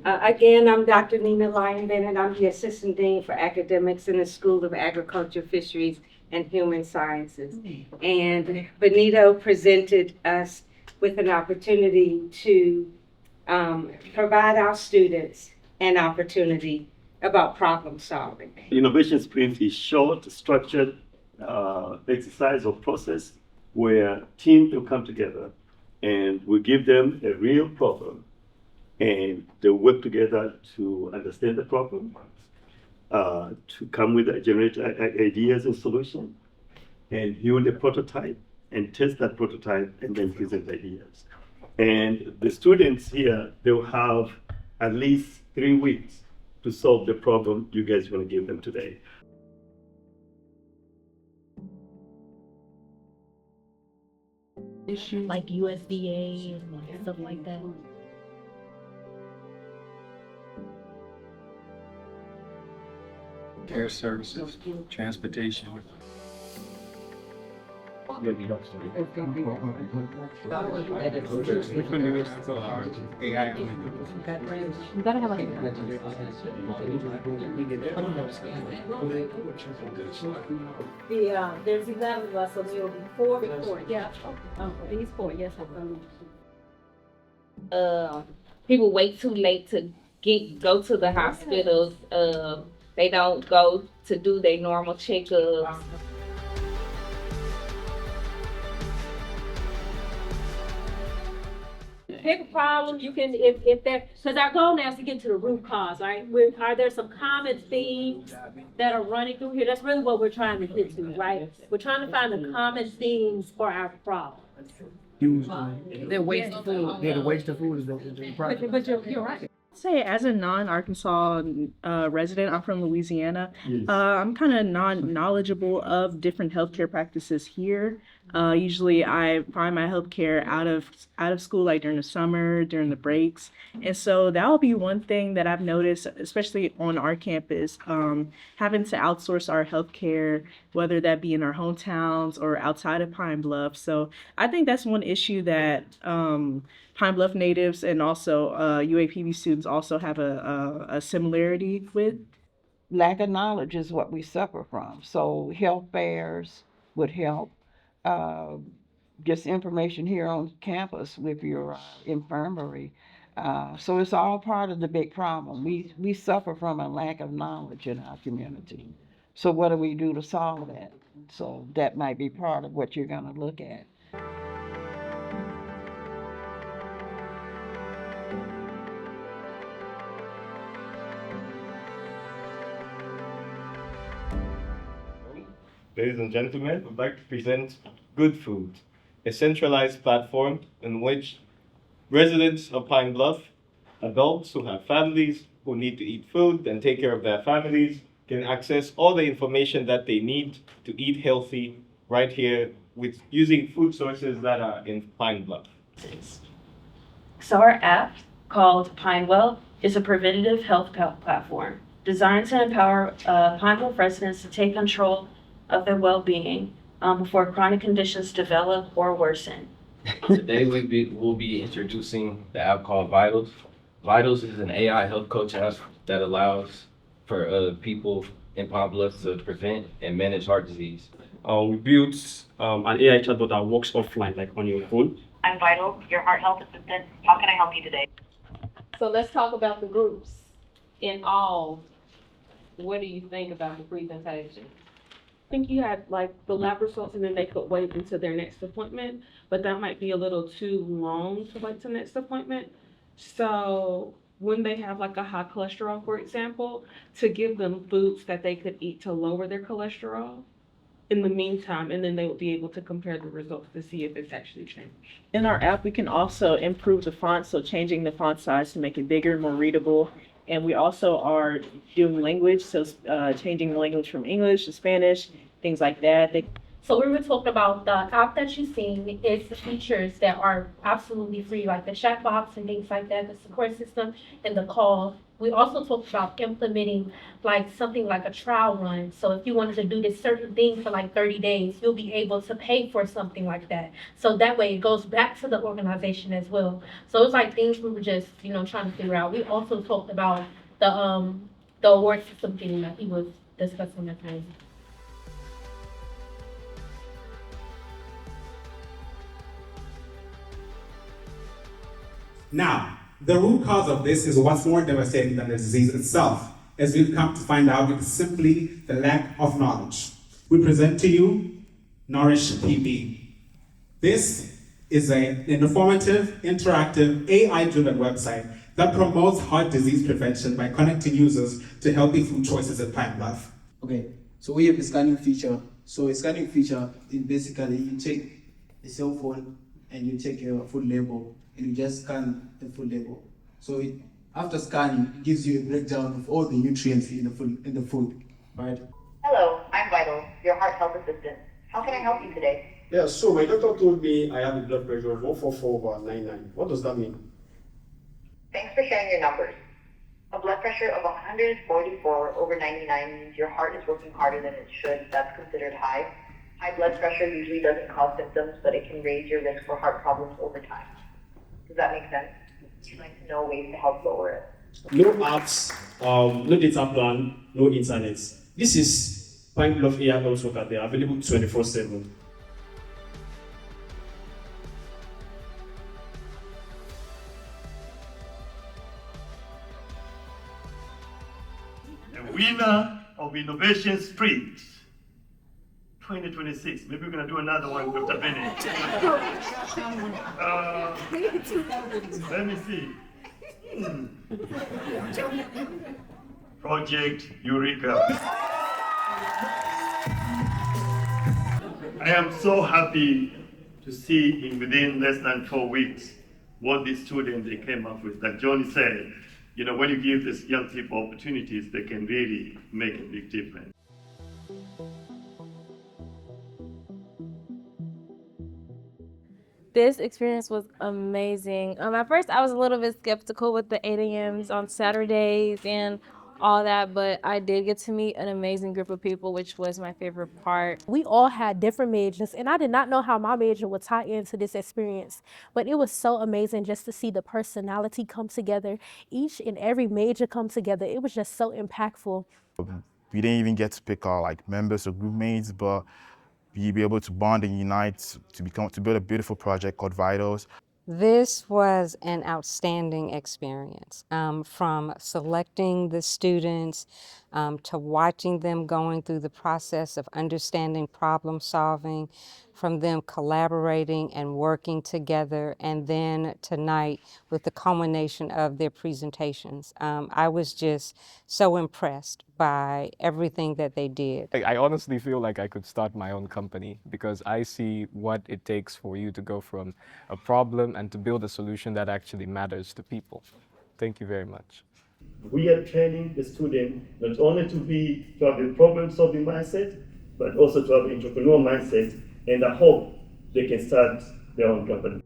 Again, I'm Dr. Nina Lyon Bennett. I'm the Assistant Dean for Academics in the School of Agriculture, Fisheries, and Human Sciences. And Benito presented us with an opportunity to provide our students an opportunity about problem solving. Innovation Sprint is short, structured exercise or process where teams will come together and we give them a real problem and they work together to understand the problem, to come with generate ideas and solutions, and build a prototype and test that prototype and then present ideas. And the students here, they'll have at least 3 weeks to solve the problem you guys are going to give them today. Issues like USDA and stuff like that. Air services, transportation. You gotta have like there's 11 of us, so there will be four, yeah. These four, yes, People wait too late to go to the hospitals. They don't go to do their normal checkups. Pick a problem, you can, if there, because our goal now is to get to the root cause, right? Are there some common themes that are running through here? That's really what we're trying to get to, right? We're trying to find the common themes for our problem. The waste of food. Yeah, the waste of food is the problem. But you're right. Say, as a non-Arkansas resident, I'm from Louisiana. Yes. I'm kind of knowledgeable of different healthcare practices here. Usually, I find my healthcare out of school, like during the summer, during the breaks, and so that will be one thing that I've noticed, especially on our campus, having to outsource our healthcare, whether that be in our hometowns or outside of Pine Bluff. So I think that's one issue that Pine Bluff natives and also UAPB students also have a similarity with. Lack of knowledge is what we suffer from. So health fairs would help. Just information here on campus with your infirmary. So it's all part of the big problem. We suffer from a lack of knowledge in our community. So what do we do to solve that? So that might be part of what you're going to look at. Ladies and gentlemen, we'd like to present Good Food, a centralized platform in which residents of Pine Bluff, adults who have families who need to eat food and take care of their families, can access all the information that they need to eat healthy right here with using food sources that are in Pine Bluff. So our app, called Pine Well, is a preventative health platform designed to empower Pine Bluff residents to take control of their well-being before chronic conditions develop or worsen. Today we'll be introducing the app called Vitals. Vitals is an AI health coach app that allows for people in Pine Bluff to prevent and manage heart disease. We built an AI chatbot that works offline, like on your phone. I'm Vital, your heart health assistant. How can I help you today? So let's talk about the groups. In all, what do you think about the presentation? I think you had like the lab results and then they could wait until their next appointment, but that might be a little too long to wait till next appointment. So when they have like a high cholesterol, for example, to give them foods that they could eat to lower their cholesterol in the meantime, and then they would be able to compare the results to see if it's actually changed. In our app, we can also improve the font, so changing the font size to make it bigger, more readable. And we also are doing language, so changing the language from English to Spanish, things like that. So we were talking about the app that you've seen is the features that are absolutely free, like the chat box and things like that, the support system and the call We also talked about implementing like something like a trial run. So if you wanted to do this certain thing for like 30 days, you'll be able to pay for something like that. So that way it goes back to the organization as well. So it's like things we were just, trying to figure out. We also talked about the award system thing that he was discussing at times. Now, the root cause of this is what's more devastating than the disease itself. As we've come to find out, it's simply the lack of knowledge. We present to you Nourish PB. This is an informative, interactive, AI-driven website that promotes heart disease prevention by connecting users to healthy food choices at Pine Bluff. Okay, so we have a scanning feature. So a scanning feature is basically you take a cell phone and you take your food label and you just scan the food label. So after scanning, it gives you a breakdown of all the nutrients in the food, right? Hello, I'm Vital, your heart health assistant. How can I help you today? Yeah, so my doctor told me I have a blood pressure of 144/99. What does that mean? Thanks for sharing your numbers. A blood pressure of 144/99 means your heart is working harder than it should. That's considered high. High blood pressure usually doesn't cause symptoms, but it can raise your risk for heart problems over time. Does that make sense? You'd like to know ways to help lower it. No apps, no data plan, no internet. This is Pine Bluff AI Health Worker. They are available 24/7. The winner of Innovation Sprint 2026. Maybe we're gonna do another one, Dr. Bennett. Let me see. Project Eureka. I am so happy to see within less than 4 weeks what these students they came up with. Like Johnny said, when you give these young people opportunities, they can really make a big difference. This experience was amazing. At first, I was a little bit skeptical with the 8 a.m.s on Saturdays and all that, but I did get to meet an amazing group of people, which was my favorite part. We all had different majors, and I did not know how my major would tie into this experience, but it was so amazing just to see the personality come together, each and every major come together. It was just so impactful. We didn't even get to pick our members or group mates, but be able to bond and unite to build a beautiful project called Vitals. This was an outstanding experience, from selecting the students to watching them going through the process of understanding problem solving, from them collaborating and working together, and then tonight with the culmination of their presentations. I was just so impressed by everything that they did. I honestly feel like I could start my own company because I see what it takes for you to go from a problem and to build a solution that actually matters to people. Thank you very much. We are training the student not only to have a problem-solving mindset, but also to have an entrepreneurial mindset, and I hope they can start their own company.